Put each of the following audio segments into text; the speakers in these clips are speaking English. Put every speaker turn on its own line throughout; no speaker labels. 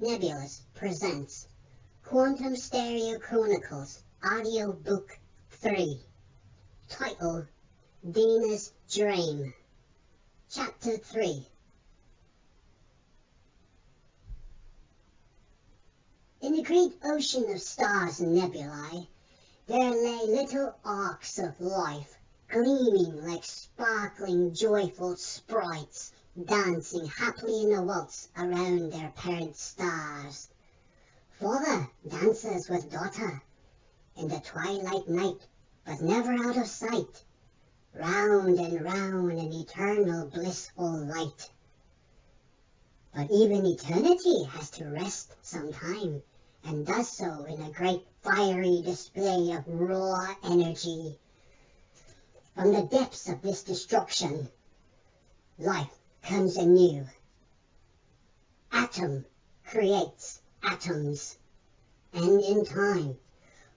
Nebulous presents Quantum Stereo Chronicles Audio Book 3, title Deena's Dream, Chapter 3. In the great ocean of stars and nebulae, there lay little arcs of life, gleaming like sparkling, joyful sprites, dancing happily in a waltz around their parent stars. Father dances with daughter in the twilight night, but never out of sight, round and round in eternal blissful light. But even eternity has to rest sometime, and does so in a great fiery display of raw energy. From the depths of this destruction, life comes anew. Atom creates atoms, and in time,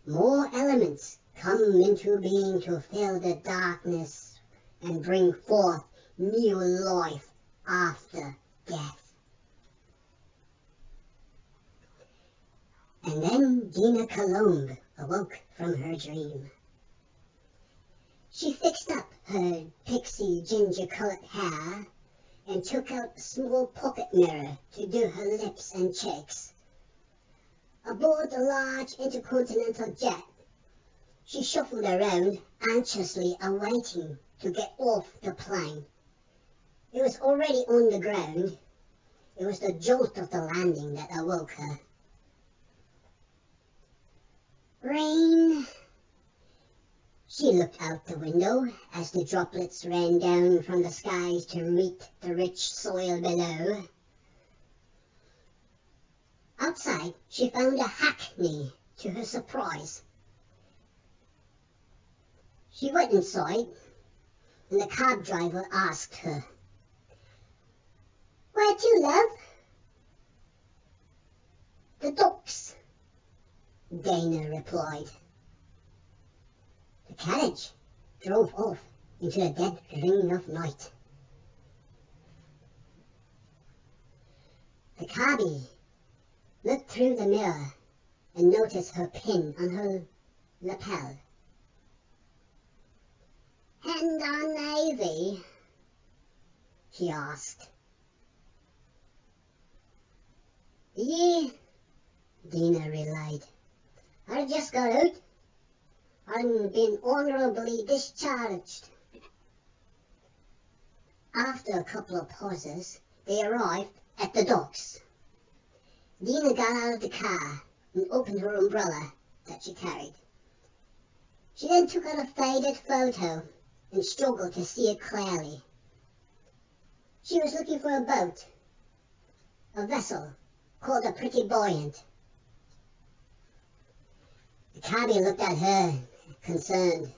more elements come into being to fill the darkness and bring forth new life after death. And then Deena Colombe awoke from her dream. She fixed up her pixie ginger-colored hair and took out a small pocket mirror to do her lips and cheeks. Aboard the large intercontinental jet, she shuffled around, anxiously awaiting to get off the plane. It was already on the ground. It was the jolt of the landing that awoke her. Rain. She looked out the window as the droplets ran down from the skies to meet the rich soil below. Outside, she found a hackney, to her surprise. She went inside, and the cab driver asked her, "Where to, love?" "The docks," Deena replied. The carriage drove off into the dead ring of night. The cabby looked through the mirror and noticed her pin on her lapel. "Hand on navy?" he asked. "Yeah," Deena replied. "I just got out. I've been honourably discharged." After a couple of pauses, they arrived at the docks. Deena got out of the car and opened her umbrella that she carried. She then took out a faded photo and struggled to see it clearly. She was looking for a boat, a vessel called a Pretty Buoyant. The cabby looked at her, concerned.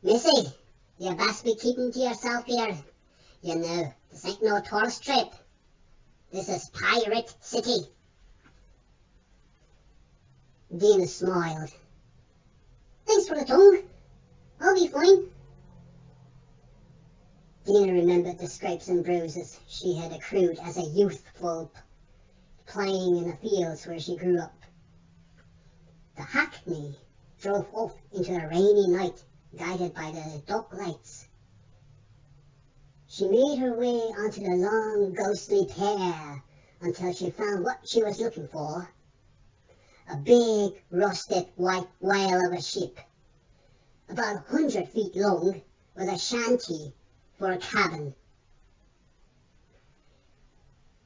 "Missy, you best be keeping to yourself here. You know, this ain't no tourist trip. This is Pirate City." Deena smiled. "Thanks for the tongue. I'll be fine." Deena remembered the scrapes and bruises she had accrued as a youthful playing in the fields where she grew up. The hackney drove off into a rainy night, guided by the dock lights. She made her way onto the long, ghostly pier until she found what she was looking for. A big, rusted white whale of a ship, about 100 feet long, with a shanty for a cabin.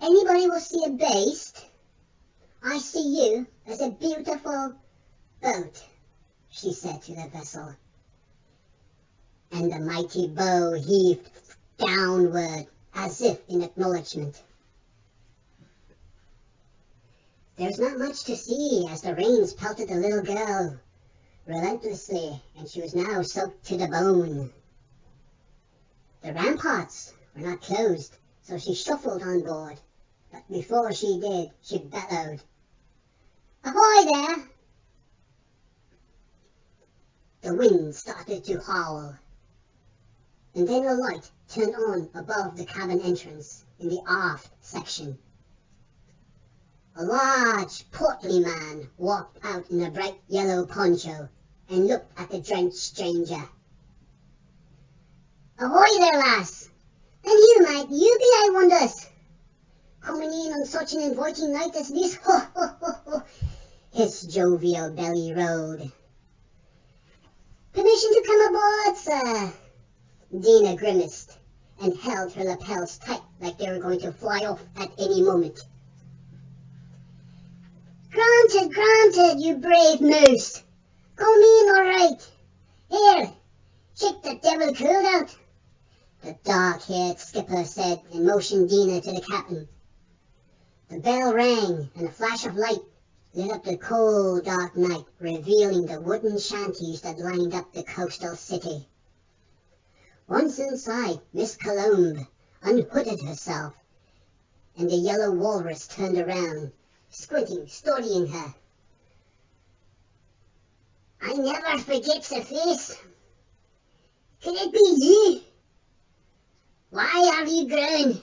"Anybody will see a beast? I see you as a beautiful boat," she said to the vessel. And the mighty bow heaved downward as if in acknowledgement. There was not much to see as the rains pelted the little girl relentlessly, and she was now soaked to the bone. The ramparts were not closed, so she shuffled on board, but before she did, she bellowed, "Ahoy there!" The wind started to howl, and then a light turned on above the cabin entrance in the aft section. A large, portly man walked out in a bright yellow poncho and looked at the drenched stranger. "Ahoy there, lass! And you, mate, you be, I wonders, coming in on such an inviting night as this, ho, ho, ho, ho," his jovial belly rolled. "Permission to come aboard, sir." Deena grimaced and held her lapels tight like they were going to fly off at any moment. "Granted, granted, you brave moose. Come in all right. Here, check the devil cold out," the dark-haired skipper said and motioned Deena to the captain. The bell rang and a flash of light lit up the cold, dark night, revealing the wooden shanties that lined up the coastal city. Once inside, Miss Colombe unhooded herself, and the yellow walrus turned around, squinting, studying her. "I never forgets a face. Could it be you? Why have you grown?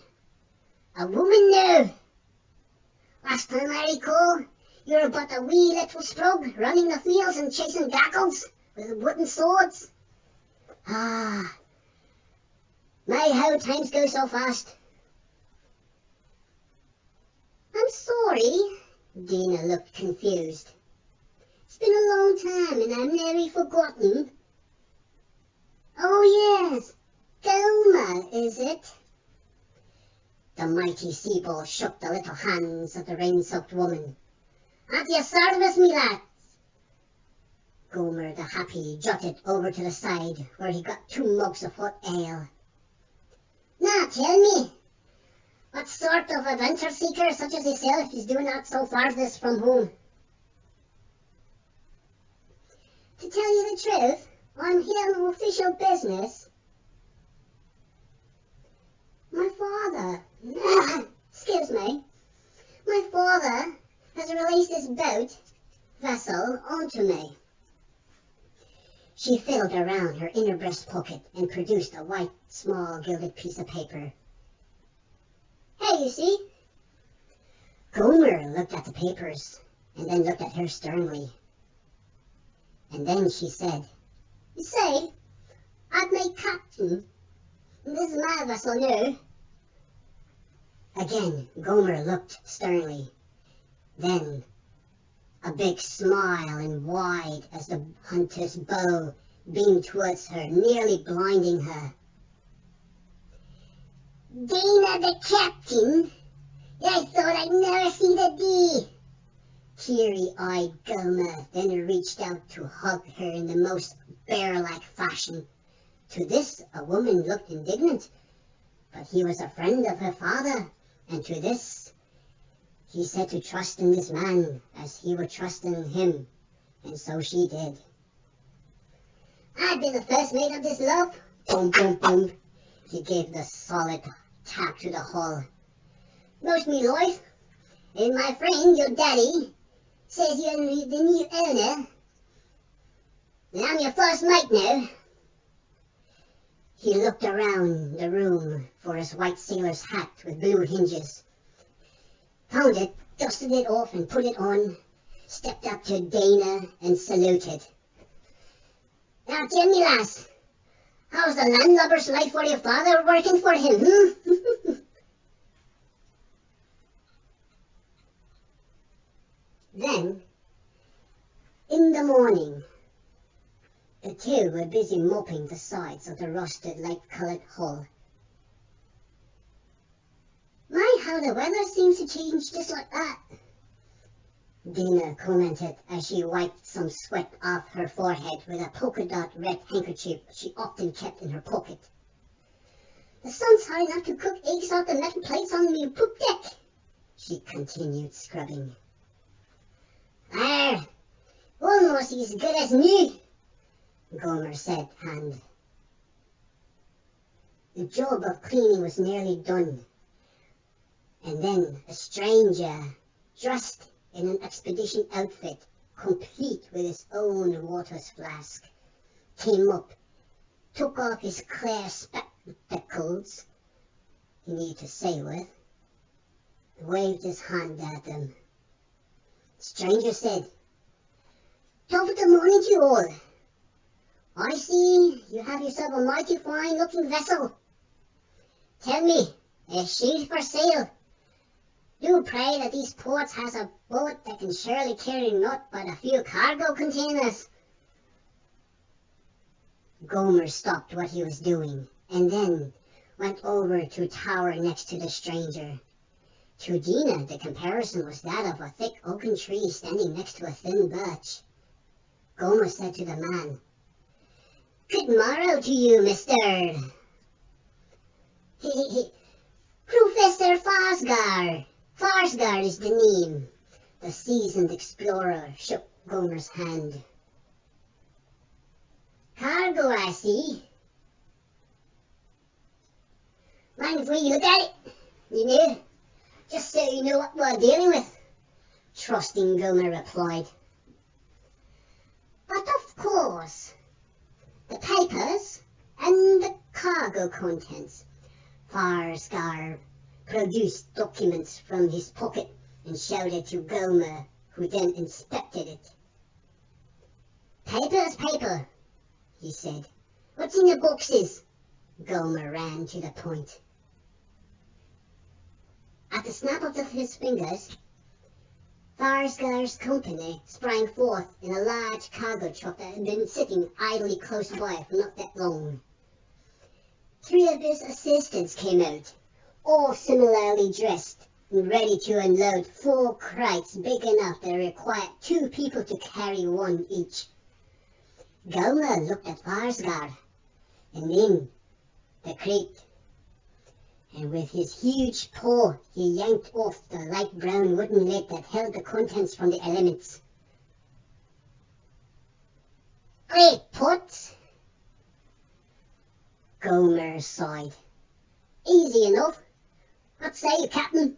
A woman now? Last time I recall, you were but a wee little sprug running the fields and chasing gackles with wooden swords. Ah, my, how times go so fast." "I'm sorry." Deena looked confused. "It's been a long time and I've nearly forgotten." "Oh yes, Gomer, is it?" The mighty sea ball shook the little hands of the rain-soaked woman. "At your service, me lads." Gomer the happy jutted over to the side where he got 2 mugs of hot ale. "Now tell me, what sort of adventure seeker such as yourself is doing out so farthest from home?" "To tell you the truth, I'm here on official business. My father, excuse me, my father has released this vessel onto me." She filled around her inner breast pocket and produced a white, small, gilded piece of paper. "Hey, you see?" Gomer looked at the papers and then looked at her sternly. And then she said, "You see, I've made captain. This is my vessel now." Again, Gomer looked sternly. Then a big smile and wide as the hunter's bow beamed towards her, nearly blinding her. "Deena the captain? I thought I'd never see the day." Teary-eyed Gomer then reached out to hug her in the most bear-like fashion. To this, a woman looked indignant, but he was a friend of her father, and to this, he said to trust in this man as he would trust in him, and so she did. "I've been the first mate of this love." Boom, boom, boom. He gave the solid tap to the hull. "Most me life, and my friend, your daddy, says you're the new owner, and I'm your first mate now." He looked around the room for his white sailor's hat with blue hinges, found it, dusted it off and put it on, stepped up to Deena and saluted. "Now tell me, lass, how's the landlubber's life for your father working for him, hmm?" Then, in the morning, the two were busy mopping the sides of the rusted, light-coloured hull. "My, how the weather seems to change just like that," Deena commented as she wiped some sweat off her forehead with a polka-dot red handkerchief she often kept in her pocket. "The sun's high enough to cook eggs off the metal plates on the poop deck," she continued, scrubbing. "Arr, almost as good as new," Gomer said, hand. The job of cleaning was nearly done, and then a stranger, dressed in an expedition outfit, complete with his own water flask, came up, took off his clear spectacles he needed to sail with, waved his hand at them. Stranger said. Top of the morning to you all. I see you have yourself a mighty fine looking vessel. Tell me, is she for sale? Do pray that these ports has a boat that can surely carry naught but a few cargo containers. Gomer stopped what he was doing and then went over to a tower next to the stranger. To Deena, the comparison was that of a thick oaken tree standing next to a thin birch. Gomer said to the man, Good morrow to you, Mister. Professor Farsgar. Farsgar is the name. The seasoned explorer shook Gomer's hand. Cargo, I see. Mind if we look at it? You know, just so you know what we're dealing with. Trusting Gomer replied. But of course, the papers and the cargo contents. Farsgar produced documents from his pocket and showed it to Gomer, who then inspected it. Paper is paper, he said. What's in the boxes? Gomer ran to the point. At the snap of his fingers, Farsgar's company sprang forth in a large cargo truck that had been sitting idly close by for not that long. 3 of his assistants came out, all similarly dressed and ready to unload 4 crates big enough to require 2 people to carry one each. Gomer looked at Farsgar and then the crate, and with his huge paw he yanked off the light brown wooden lid that held the contents from the elements. Great pots! Gomer sighed. Easy enough. What say you, Captain?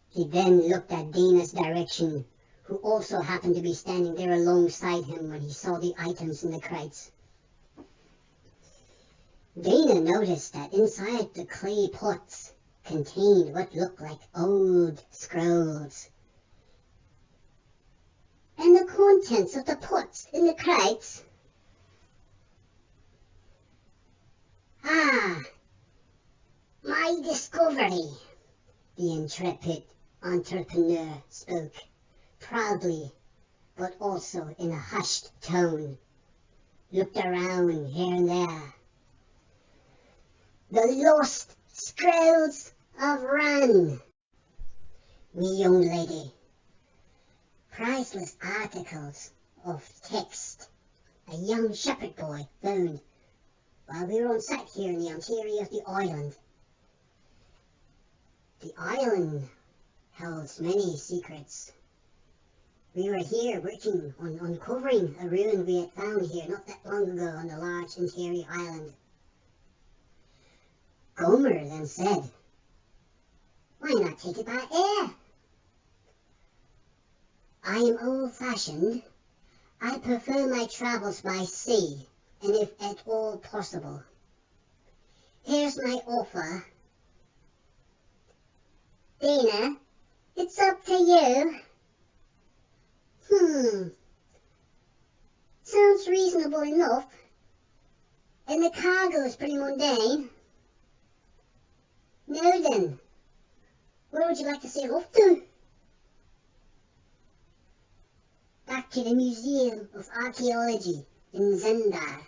He then looked at Deena's direction, who also happened to be standing there alongside him when he saw the items in the crates. Deena noticed that inside the clay pots contained what looked like old scrolls. And the contents of the pots in the crates. Ah, my discovery, the intrepid entrepreneur spoke, proudly, but also in a hushed tone. Looked around here and there. The lost scrolls of Ran, me young lady. Priceless articles of text a young shepherd boy found while we were on site here in the interior of the island. The island holds many secrets. We were here working on uncovering a ruin we had found here not that long ago on the large interior island. Gomer then said, Why not take it by air? I am old-fashioned. I prefer my travels by sea, and if at all possible. Here's my offer. Deena, it's up to you. Sounds reasonable enough. And the cargo is pretty mundane. Now then, where would you like to sail off to? Back to the Museum of Archaeology in Zendar.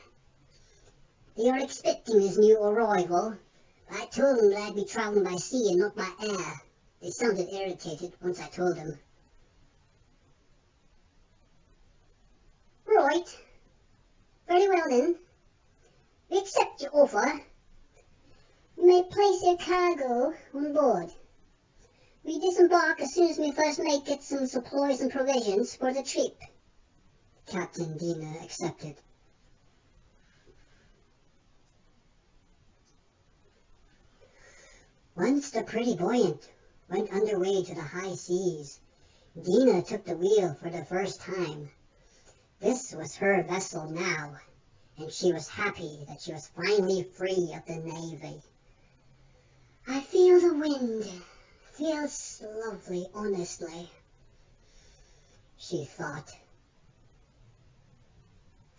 They are expecting this new arrival, but I told them that I'd be travelling by sea and not by air. They sounded irritated once I told them. Right. Very well then. We accept your offer. You may place your cargo on board. We disembark as soon as we first may get some supplies and provisions for the trip. Captain Deena accepted. Once the Pretty Buoyant went underway to the high seas, Deena took the wheel for the first time. This was her vessel now, and she was happy that she was finally free of the navy. I feel the wind. Feels lovely, honestly. she thought.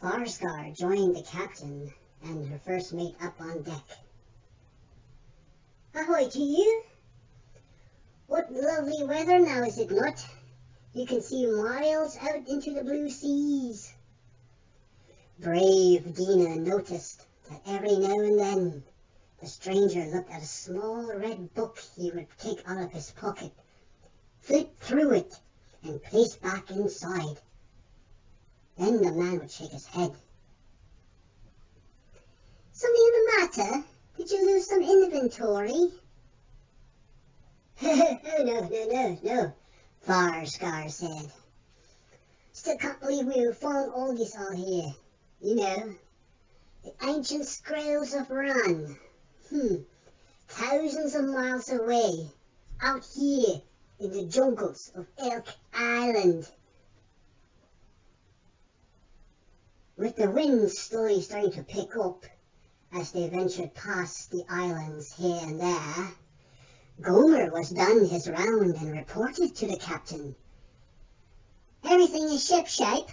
Farscar joined the captain and her first mate up on deck. Ahoy to you! What lovely weather now, is it not? You can see miles out into the blue seas. Brave Deena noticed that every now and then the stranger looked at a small red book he would take out of his pocket, flip through it, and place back inside. Then the man would shake his head. Something the matter? Did you lose some inventory? Oh, no, Farscar said. Still can't believe we found all this out here. You know, the ancient scrolls of Ran. Thousands of miles away, out here in the jungles of Elk Island. With the wind slowly starting to pick up as they ventured past the islands here and there, Gomer was done his round and reported to the captain. Everything is shipshape.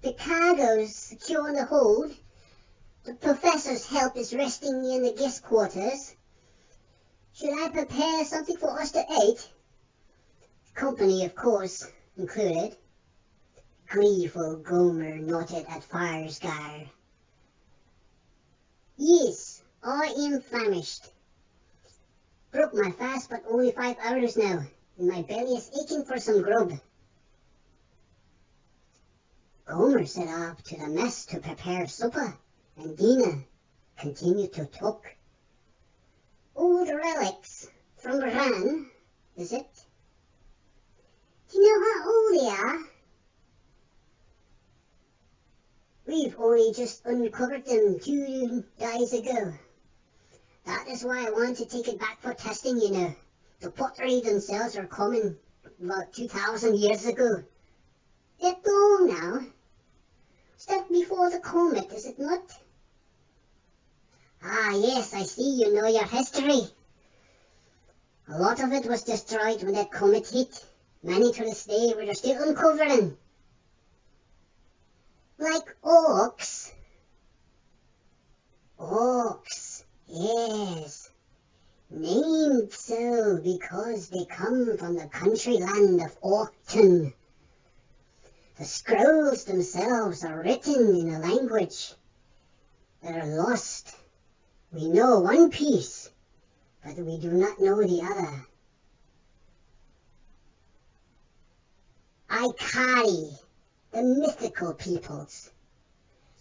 The cargo's secure in the hold. The professor's help is resting in the guest quarters. Should I prepare something for us to eat? Company, of course, included. Gleeful Gomer nodded at Farscar. Yes, I am famished. Broke my fast, but only 5 hours now, and my belly is aching for some grub. Gomer set off to the mess to prepare supper, and Deena continued to talk. Old relics from Ran, is it? Do you know how old they are? We've only just uncovered them 2 days ago. That is why I want to take it back for testing, you know. The pottery themselves are common about 2,000 years ago. That long now. Is that before the comet, is it not? Ah, yes, I see you know your history. A lot of it was destroyed when that comet hit. Many to this day we're still uncovering. Like orcs. Orcs, yes. Named so because they come from the country land of Orkton. The scrolls themselves are written in a language that are lost. We know one piece, but we do not know the other. Ikari, the mythical peoples.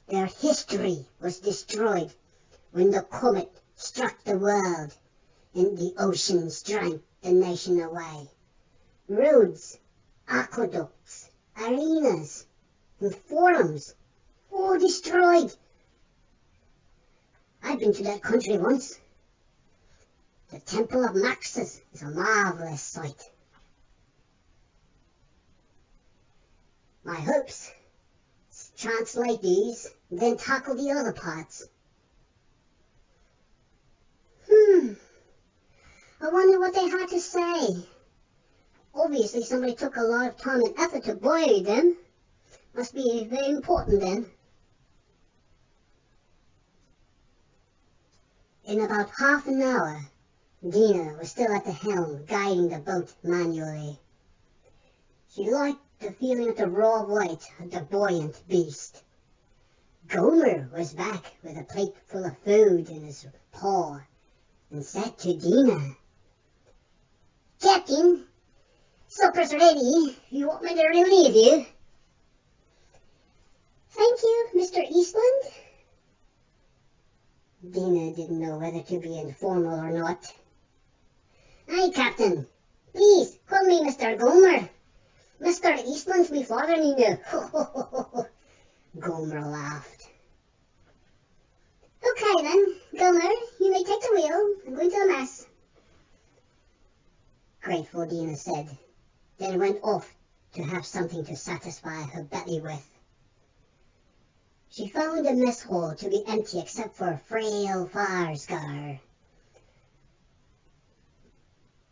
Their history was destroyed when the comet struck the world and the oceans drank the nation away. Roads, aqueducts, arenas, and forums, all destroyed. I've been to that country once. The Temple of Maxus is a marvelous sight. My hopes is to translate these, and then tackle the other parts. I wonder what they had to say. Obviously somebody took a lot of time and effort to bury them. Must be very important then. In about half an hour, Deena was still at the helm, guiding the boat manually. She liked the feeling of the raw weight of the buoyant beast. Gomer was back with a plate full of food in his paw and said to Deena, Captain, supper's ready. You want me to relieve you? Thank you, Mr. Eastland. Deena didn't know whether to be informal or not. Aye, Captain. Please, call me Mr. Gomer. Mr. Eastland's me father, you know. Gomer laughed. Okay then, Gomer, you may take the wheel. I'm going to the mess. Grateful Deena said, then went off to have something to satisfy her belly with. She found the mess hall to be empty except for frail Farscar.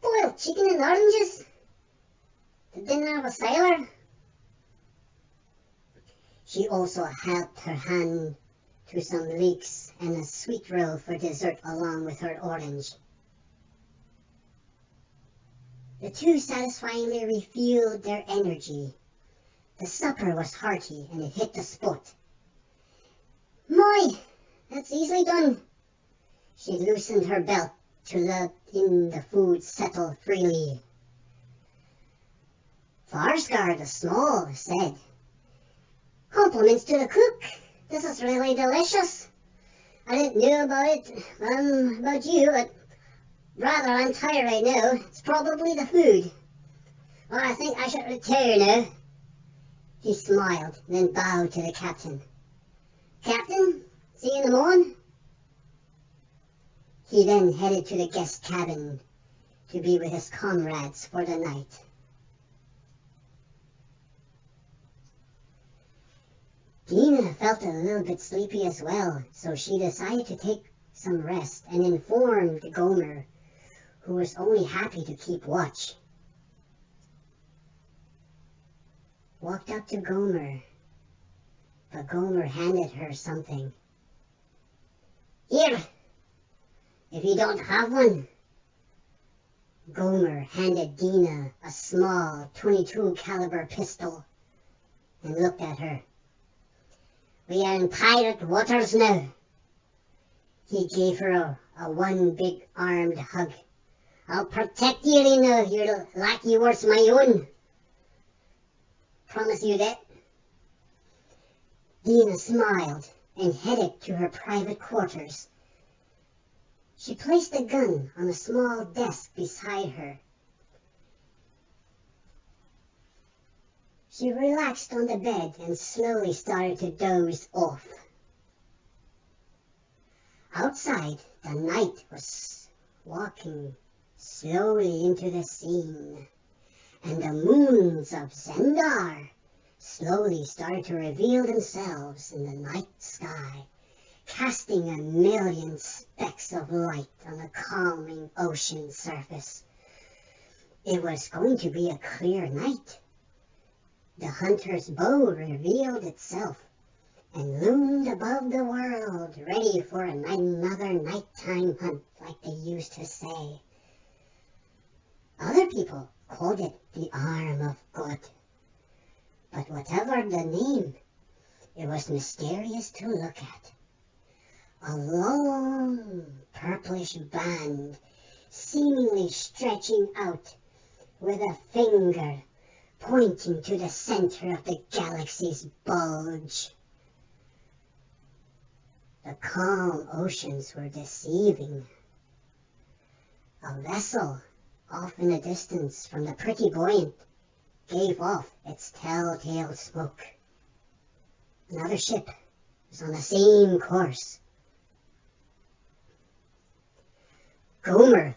Boiled chicken and oranges? The dinner of a sailor? She also helped her hand to some leeks and a sweet roll for dessert along with her orange. The two satisfyingly refueled their energy. The supper was hearty and it hit the spot. My, that's easily done. She loosened her belt to let in the food settle freely. Farsgard the Small said, "Compliments to the cook. This is really delicious. I didn't know about you, but rather I'm tired right now. It's probably the food. Well, I think I should retire now." He smiled, then bowed to the captain. "Captain, see you in the morning." He then headed to the guest cabin to be with his comrades for the night. Deena felt a little bit sleepy as well, so she decided to take some rest and informed Gomer, who was only happy to keep watch. Walked up to Gomer, but Gomer handed her something. "Here, if you don't have one." Gomer handed Deena a small .22 caliber pistol and looked at her. "We are in pirate waters now." He gave her a one big armed hug. "I'll protect you, Deena. You're like you was my own. Promise you that." Deena smiled and headed to her private quarters. She placed the gun on a small desk beside her. She relaxed on the bed and slowly started to doze off. Outside, the night was walking slowly into the scene, and the moons of Zendar slowly started to reveal themselves in the night sky, casting a million specks of light on the calming ocean surface. It was going to be a clear night. The hunter's bow revealed itself and loomed above the world, ready for another nighttime hunt, like they used to say. Other people called it the arm of God. But whatever the name, it was mysterious to look at. A long purplish band seemingly stretching out with a finger pointing to the center of the galaxy's bulge. The calm oceans were deceiving. A vessel off in the distance from the pretty buoyant gave off its telltale smoke. Another ship was on the same course. Gomer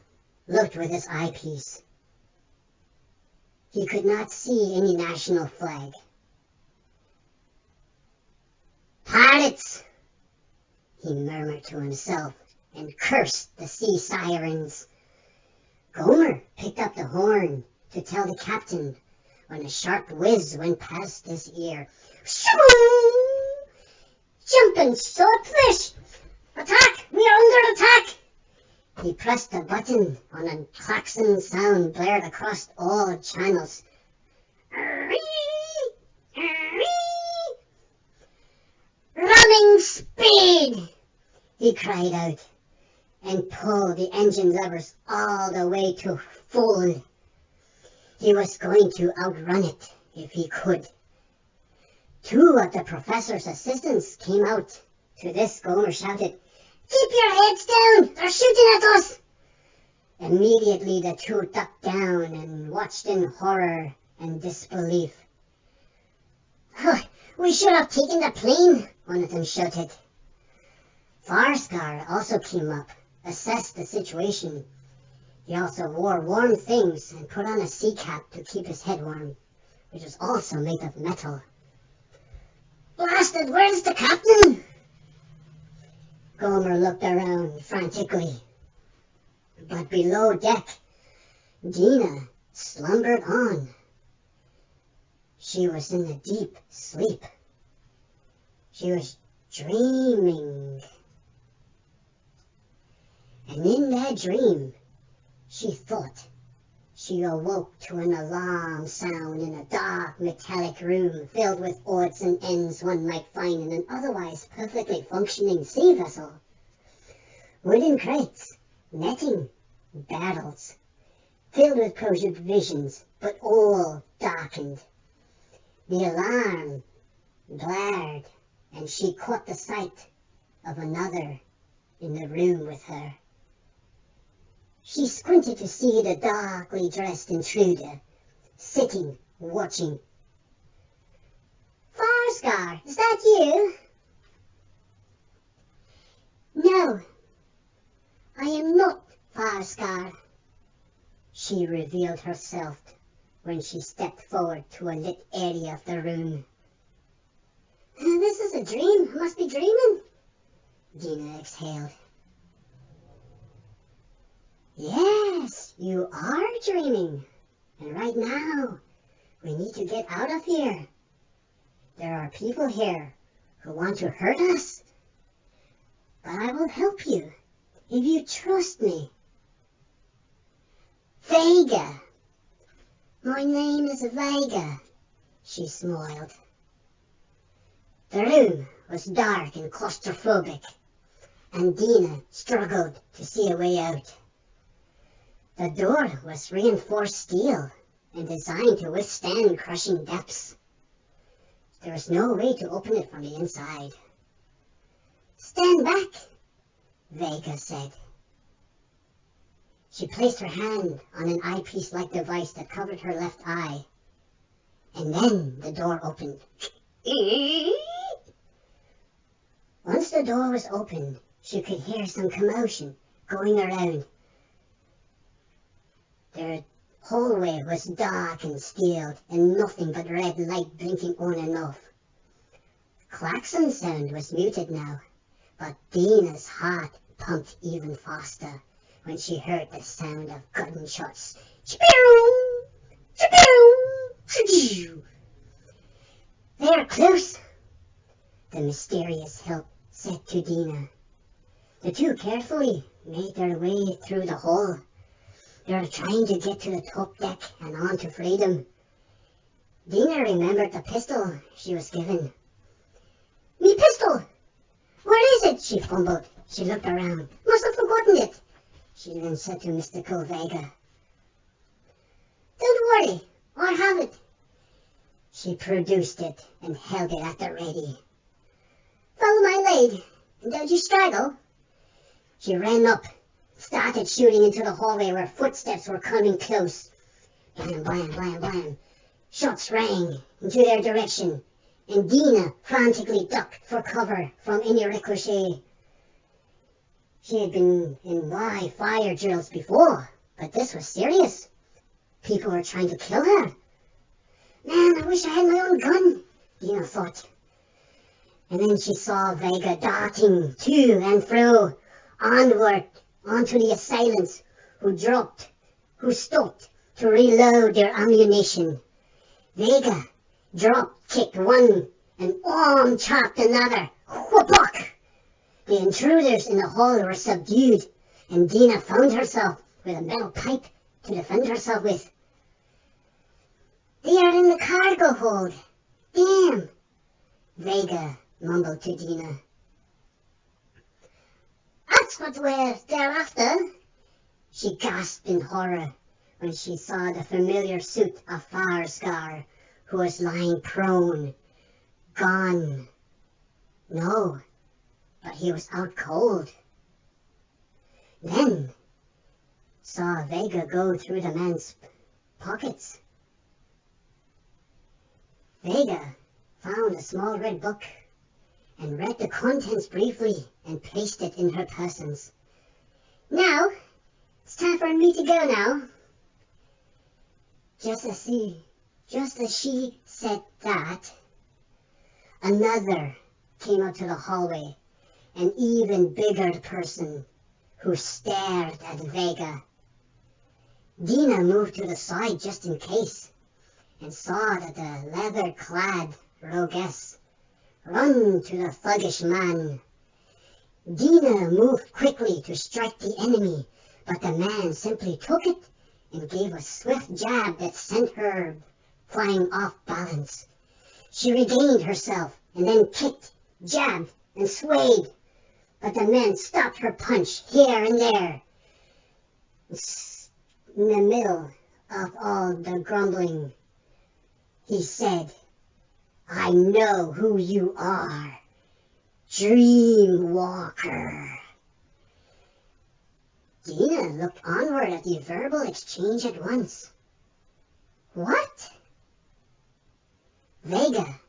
looked with his eyepiece. He could not see any national flag. "Pirates!" he murmured to himself and cursed the sea sirens. Gomer picked up the horn to tell the captain when a sharp whiz went past his ear. "Shoo! Jumping swordfish! Attack! We are under attack!" He pressed a button on a klaxon sound blared across all channels. "Running speed!" he cried out, and pulled the engine levers all the way to full. He was going to outrun it if he could. Two of the professor's assistants came out. To this, Gomer shouted, "Keep your heads down! They're shooting at us!" Immediately the two ducked down and watched in horror and disbelief. "We should have taken the plane," one of them shouted. Farsgard also came up, assessed the situation. He also wore warm things and put on a sea cap to keep his head warm, which was also made of metal. "Blasted, where's the captain?" Gomer looked around frantically. But below deck, Deena slumbered on. She was in a deep sleep. She was dreaming. And in that dream, she thought she awoke to an alarm sound in a dark metallic room filled with odds and ends one might find in an otherwise perfectly functioning sea vessel. Wooden crates, netting, barrels, filled with provisions, but all darkened. The alarm blared, and she caught the sight of another in the room with her. She squinted to see the darkly dressed intruder, sitting, watching. "Farscar, is that you?" "No, I am not Farscar," she revealed herself when she stepped forward to a lit area of the room. "This is a dream. I must be dreaming," Deena exhaled. "Yes, you are dreaming. And right now, we need to get out of here. There are people here who want to hurt us. But I will help you if you trust me." "Vega. My name is Vega," she smiled. The room was dark and claustrophobic, and Deena struggled to see a way out. The door was reinforced steel and designed to withstand crushing depths. There was no way to open it from the inside. "Stand back," Vega said. She placed her hand on an eyepiece-like device that covered her left eye, and then the door opened. Once the door was open, she could hear some commotion going around. The hallway was dark and steeled, and nothing but red light blinking on and off. Klaxon sound was muted now, but Deena's heart pumped even faster when she heard the sound of gunshots. "They're close," the mysterious help said to Deena. The two carefully made their way through the hall. They were trying to get to the top deck and on to freedom. Deena remembered the pistol she was given. "Me pistol! Where is it?" she fumbled. She looked around. "Must have forgotten it," she then said to mystical Vega. "Don't worry, I have it." She produced it and held it at the ready. "Follow my lead, and don't you straggle." She ran up, started shooting into the hallway where footsteps were coming close. Blam, blam, blam, blam. Shots rang into their direction, and Deena frantically ducked for cover from any ricochet. She had been in live fire drills before, but this was serious. People were trying to kill her. "Man, I wish I had my own gun," Deena thought. And then she saw Vega darting to and fro, onward onto the assailants, who stopped to reload their ammunition. Vega drop-kicked one and arm-chopped another. Whoop-lock! The intruders in the hall were subdued, and Deena found herself with a metal pipe to defend herself with. "They are in the cargo hold. Damn!" Vega mumbled to Deena. "That's what they're after!" She gasped in horror when she saw the familiar suit of Farscar, who was lying prone, gone. No, but he was out cold. Then saw Vega go through the man's pockets. Vega found a small red book and read the contents briefly and placed it in her persons. "Now, it's time for me to go now." Just as she said that, another came up to the hallway, an even bigger person who stared at Vega. Deena moved to the side just in case, and saw that the leather-clad roguess Run to the thuggish man. Deena moved quickly to strike the enemy, but the man simply took it and gave a swift jab that sent her flying off balance. She regained herself and then kicked, jabbed, and swayed, but the man stopped her punch here and there. In the middle of all the grumbling, he said, "I know who you are, Dreamwalker." Deena looked onward at the verbal exchange at once. What? Vega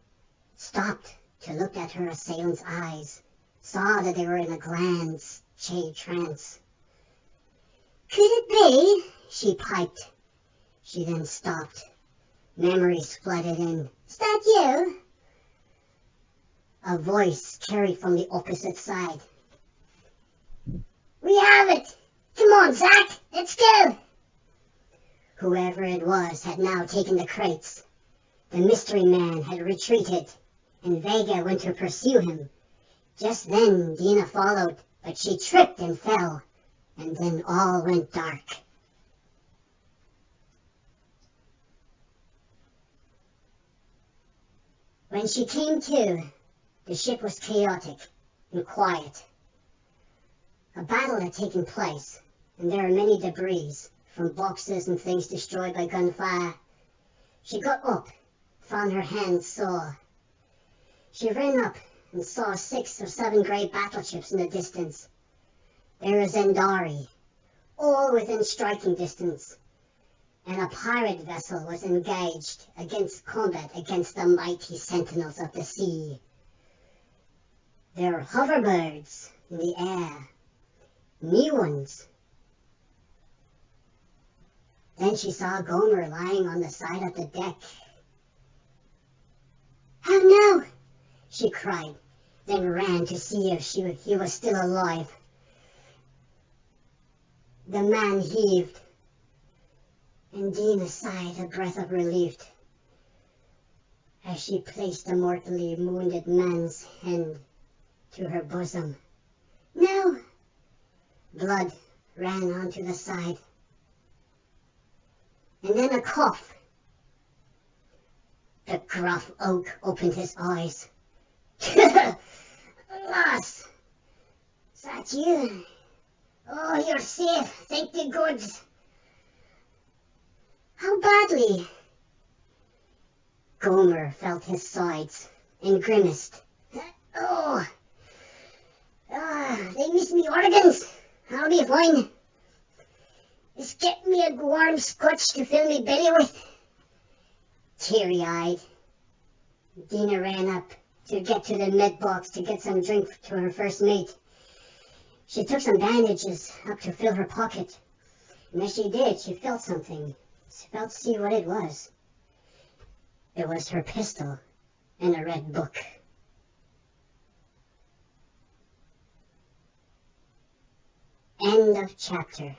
stopped to look at her assailant's eyes, saw that they were in a glance trance. Could it be? She piped. She then stopped. Memories flooded in. Is that you? A voice carried from the opposite side. We have it! Come on, Zach! Let's go! Whoever it was had now taken the crates. The mystery man had retreated, and Vega went to pursue him. Just then Deena followed, but she tripped and fell, and then all went dark. When she came to, the ship was chaotic and quiet. A battle had taken place, and there were many debris, from boxes and things destroyed by gunfire. She got up, found her hands sore. She ran up and saw 6 or 7 great battleships in the distance. They were Zendari, all within striking distance, and a pirate vessel was engaged against combat against the mighty sentinels of the sea. There were hoverbirds in the air, new ones. Then she saw Gomer lying on the side of the deck. "Oh no!" she cried, then ran to see if he was still alive. The man heaved, and Deena sighed a breath of relief as she placed the mortally wounded man's hand to her bosom. No! Blood ran onto the side, and then a cough. The gruff oak opened his eyes. "Lass, is that you? Oh, you're safe, thank the gods. How badly?" Gomer felt his sides and grimaced. They missed me organs. I'll be fine. Just get me a warm scotch to fill me belly with." Teary-eyed, Deena ran up to get to the med box to get some drink to her first mate. She took some bandages up to fill her pocket, and as she did, she felt something. She felt to see what it was. It was her pistol and a red book. End of chapter.